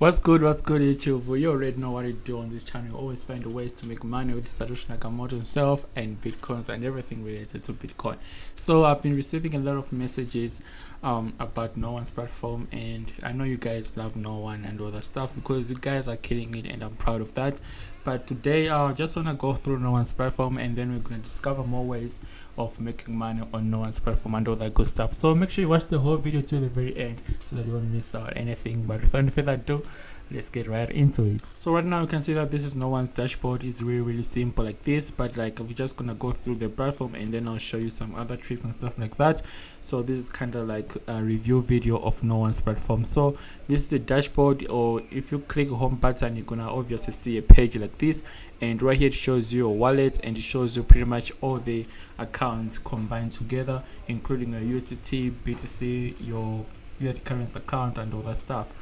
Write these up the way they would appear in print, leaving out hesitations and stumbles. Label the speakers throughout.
Speaker 1: What's good, YouTube? Well, you already know what I do on this channel. You always find ways to make money with Satoshi Nakamoto himself and Bitcoins and everything related to Bitcoin. So I've been receiving a lot of messages about No One's platform, and I know you guys love No One and all that stuff because you guys are killing it, and I'm proud of that. But today I just want to go through No One's platform, and then we're going to discover more ways of making money on No One's platform and all that good stuff. So make sure you watch the whole video to the very end so that you won't miss out anything. But without any further ado, let's get right into it. So right now you can see that this is No One's dashboard. It's really simple like this, but like we're just gonna go through the platform and then I'll show you some other tricks and stuff like that. So this is kind of like a review video of No One's platform. So this is the dashboard, or if you click home button, you're gonna obviously see a page like this, and right here it shows you a wallet and it shows you pretty much all the accounts combined together, including your USDT, BTC, your fiat currency account and all that stuff.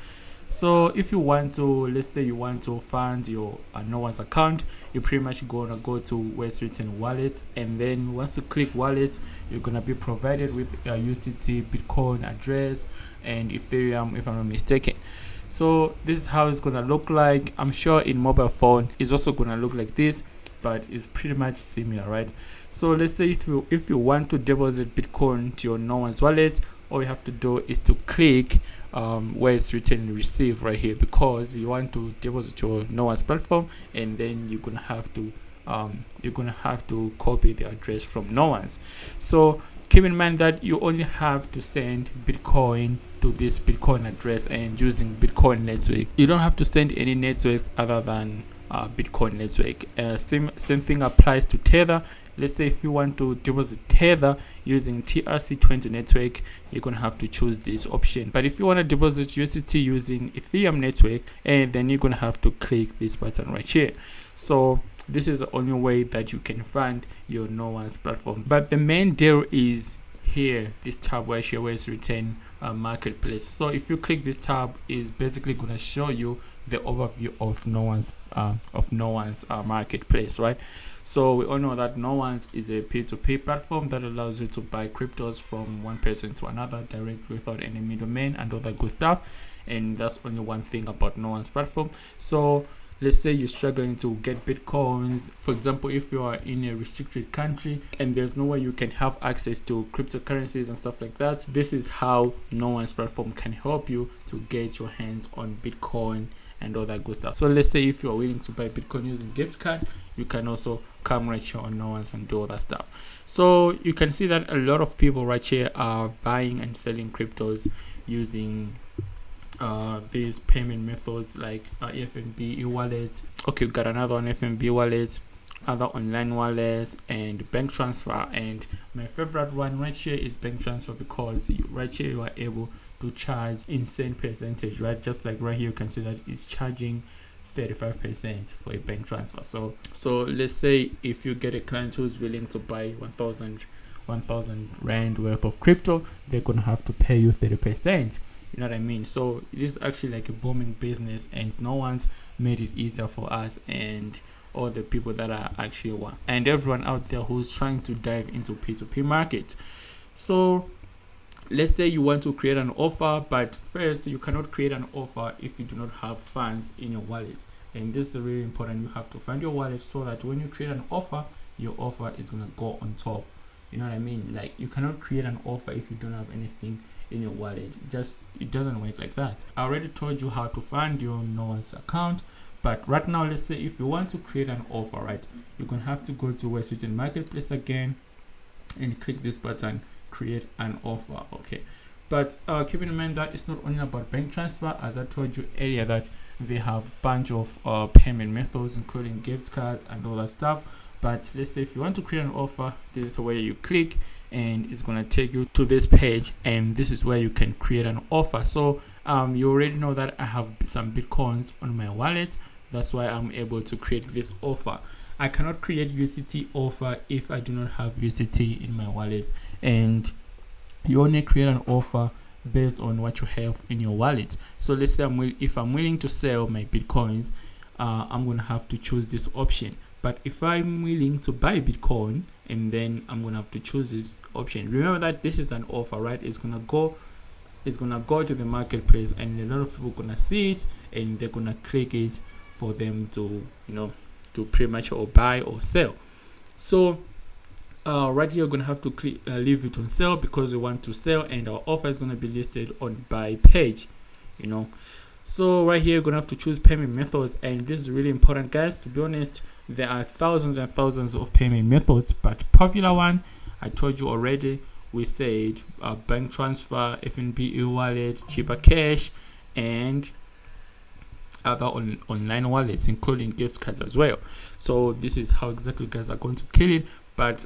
Speaker 1: So if you want to, let's say you want to fund your No One's account, you pretty much gonna go to where it's written wallet, and then once you click wallet, you're gonna be provided with a USDT, Bitcoin address, and Ethereum, if I'm not mistaken. So this is how it's gonna look like. I'm sure in mobile phone it's also gonna look like this, but it's pretty much similar, right? So let's say if you want to deposit Bitcoin to your No One's wallet, all you have to do is to click where it's written receive right here, because you want to deposit your No One's platform, and then you're gonna have to copy the address from No One's. So keep in mind that you only have to send Bitcoin to this Bitcoin address and using Bitcoin network. You don't have to send any networks other than Bitcoin network. Same thing applies to Tether. Let's say if you want to deposit Tether using TRC20 network, you're gonna have to choose this option. But if you want to deposit USDT using Ethereum network, and then you're gonna have to click this button right here. So this is the only way that you can fund your No One's platform. But the main deal is here, this tab right here where it's written marketplace. So if you click this tab, is basically going to show you the overview of No One's marketplace, right? So we all know that No One's is a P2P platform that allows you to buy cryptos from one person to another directly without any middleman and all that good stuff. And that's only one thing about No One's platform. So let's say you're struggling to get Bitcoins. For example, if you are in a restricted country and there's no way you can have access to cryptocurrencies and stuff like that, this is how No One's platform can help you to get your hands on Bitcoin and all that good stuff. So let's say if you are willing to buy Bitcoin using gift card, you can also come right here on No One's and do all that stuff. So you can see that a lot of people right here are buying and selling cryptos using these payment methods like FNB e-wallet. Okay, we got another one, FNB wallet, other online wallets, and bank transfer. And my favorite one right here is bank transfer, because right here you are able to charge insane percentage, right? Just like right here you can see that it's charging 35% for a bank transfer. So let's say if you get a client who's willing to buy 1000 rand worth of crypto, they're gonna have to pay you 30%. You know what I mean? So this is actually like a booming business, and No One's made it easier for us and all the people that are actually one, and everyone out there who's trying to dive into P2P market. So let's say you want to create an offer, but first you cannot create an offer if you do not have funds in your wallet. And this is really important. You have to find your wallet so that when you create an offer, your offer is gonna go on top. You know what I mean? Like, you cannot create an offer if you don't have anything in your wallet. It doesn't work like that. I already told you how to find your No One's account, but right now let's say if you want to create an offer, right, you're gonna have to go to where it's written marketplace again and click this button, create an offer. Okay, but keep in mind that it's not only about bank transfer. As I told you earlier, that they have a bunch of payment methods, including gift cards and all that stuff. But let's say if you want to create an offer, this is where you click, and it's going to take you to this page, and this is where you can create an offer. So you already know that I have some Bitcoins on my wallet. That's why I'm able to create this offer. I cannot create USDT offer if I do not have USDT in my wallet, and you only create an offer based on what you have in your wallet. So let's say if I'm willing to sell my Bitcoins, I'm going to have to choose this option. But if I'm willing to buy Bitcoin, and then I'm going to have to choose this option. Remember that this is an offer, right? It's going to go it's gonna go to the marketplace, and a lot of people gonna see it and they're gonna click it for them to, you know, to pretty much or buy or sell. So right here, we're gonna have to click leave it on sale because we want to sell, and our offer is gonna be listed on buy page, you know. So right here, you're gonna have to choose payment methods, and this is really important, guys. To be honest, there are thousands and thousands of payment methods, but popular one, I told you already, we said bank transfer, FNB e-wallet, cheaper cash, and other online wallets, including gift cards as well. So this is how exactly you guys are going to kill it. But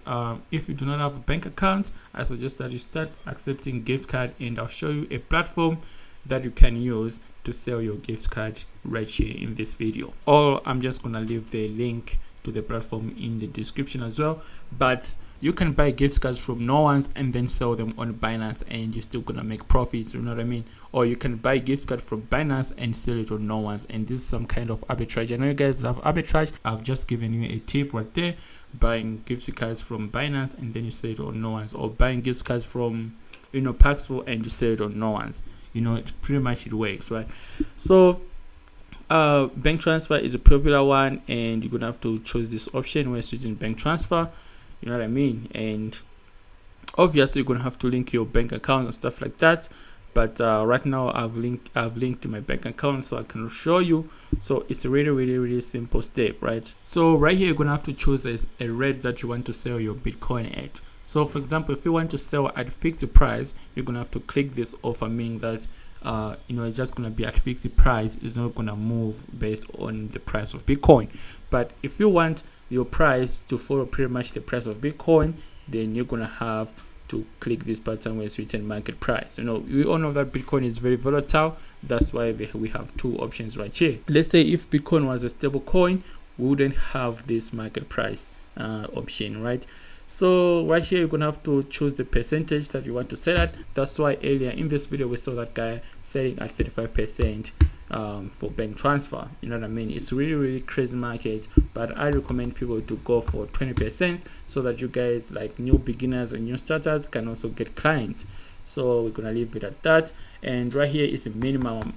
Speaker 1: if you do not have a bank account, I suggest that you start accepting gift card, and I'll show you a platform that you can use to sell your gift card right here in this video. Or I'm just gonna leave the link to the platform in the description as well. But you can buy gift cards from no one's and then sell them on Binance, and you're still gonna make profits, you know what I mean? Or you can buy gift card from Binance and sell it on no one's, and this is some kind of arbitrage. I know you guys love arbitrage. I've just given you a tip right there: buying gift cards from Binance and then you sell it on no one's, or buying gift cards from, you know, Paxful and you sell it on no one's. You know, it pretty much it works, right? So bank transfer is a popular one, and you're gonna have to choose this option where it's using bank transfer, you know what I mean? And obviously you're gonna have to link your bank account and stuff like that. But right now I've linked my bank account so I can show you. So it's a really simple step, right? So right here, you're gonna have to choose a rate that you want to sell your Bitcoin at. So for example, if you want to sell at fixed price, you're gonna have to click this offer, meaning that you know, it's just gonna be at fixed price. It's not gonna move based on the price of Bitcoin. But if you want your price to follow pretty much the price of Bitcoin, then you're gonna have to click this button where it's written market price. You know, we all know that Bitcoin is very volatile. That's why we have two options right here. Let's say if Bitcoin was a stable coin, we wouldn't have this market price option, right? So right here, you're gonna have to choose the percentage that you want to sell at. That's why earlier in this video we saw that guy selling at 35% for bank transfer. You know what I mean? It's really crazy market, but I recommend people to go for 20% so that you guys, like new beginners and new starters, can also get clients. So we're gonna leave it at that. And right here is a minimum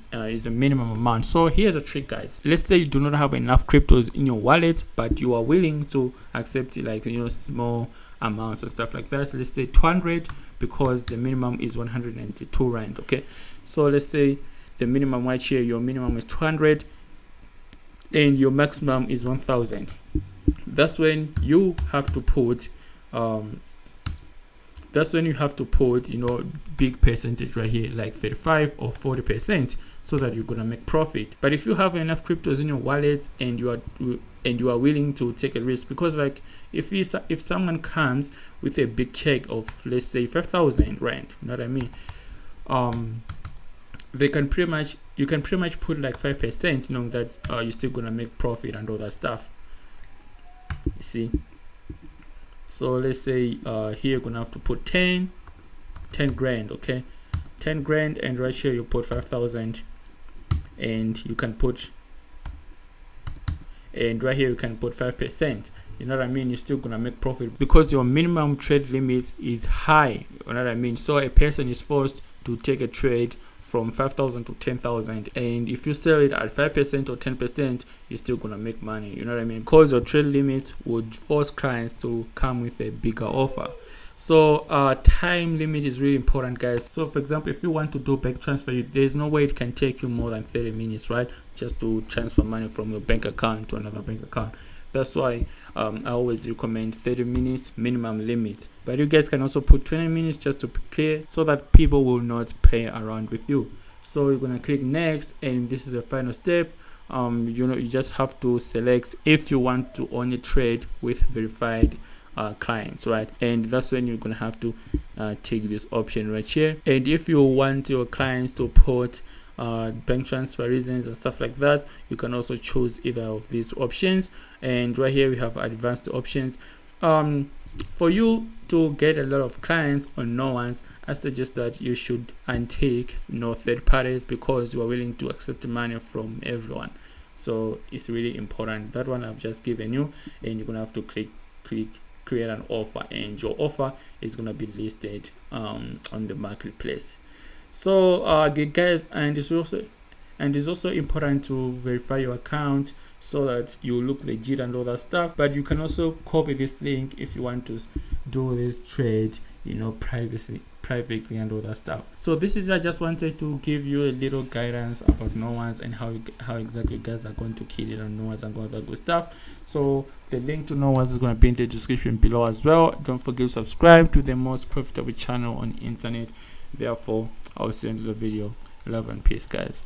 Speaker 1: amount. So here's a trick, guys. Let's say you do not have enough cryptos in your wallet, but you are willing to accept, like, you know, small amounts and stuff like that. Let's say 200, because the minimum is 192 rand. Okay, so let's say the minimum right here, your minimum is 200 and your maximum is 1000. That's when you have to put you know, big percentage right here, like 35 or 40%, so that you're gonna make profit. But if you have enough cryptos in your wallet and you are willing to take a risk, because like if someone comes with a big check of, let's say, 5,000 rand, you know what I mean, you can pretty much put like 5%, you know, that you're still gonna make profit and all that stuff, you see. So let's say here you're gonna have to put 10 grand, okay, 10 grand, and right here you put 5,000, and you can put, and right here you can put 5%. You know what I mean? You're still gonna make profit because your minimum trade limit is high. You know what I mean? So a person is forced to take a trade from 5,000 to 10,000, and if you sell it at 5% or 10%, you're still gonna make money. You know what I mean? Because your trade limits would force clients to come with a bigger offer. So time limit is really important, guys. So for example, if you want to do bank transfer, there's no way it can take you more than 30 minutes, right? Just to transfer money from your bank account to another bank account. That's why I always recommend 30 minutes minimum limit. But you guys can also put 20 minutes just to be clear, so that people will not play around with you. So you're gonna click next, and this is the final step. You know, you just have to select if you want to only trade with verified clients, right? And that's when you're gonna have to take this option right here. And if you want your clients to put bank transfer reasons and stuff like that, you can also choose either of these options. And right here we have advanced options. For you to get a lot of clients on no one's, I suggest that you should untake no third parties, because you are willing to accept money from everyone. So it's really important. That one I've just given you, and you're gonna have to click create an offer, and your offer is gonna be listed on the marketplace. So guys, and it's also important to verify your account so that you look legit and all that stuff. But you can also copy this link if you want to do this trade, privately and all that stuff. So this is, I just wanted to give you a little guidance about no ones and how exactly you guys are going to kill it on no ones and all that good stuff. So the link to no ones is going to be in the description below as well. Don't forget to subscribe to the most profitable channel on the internet. Therefore, I'll see you in the video. Love and peace, guys.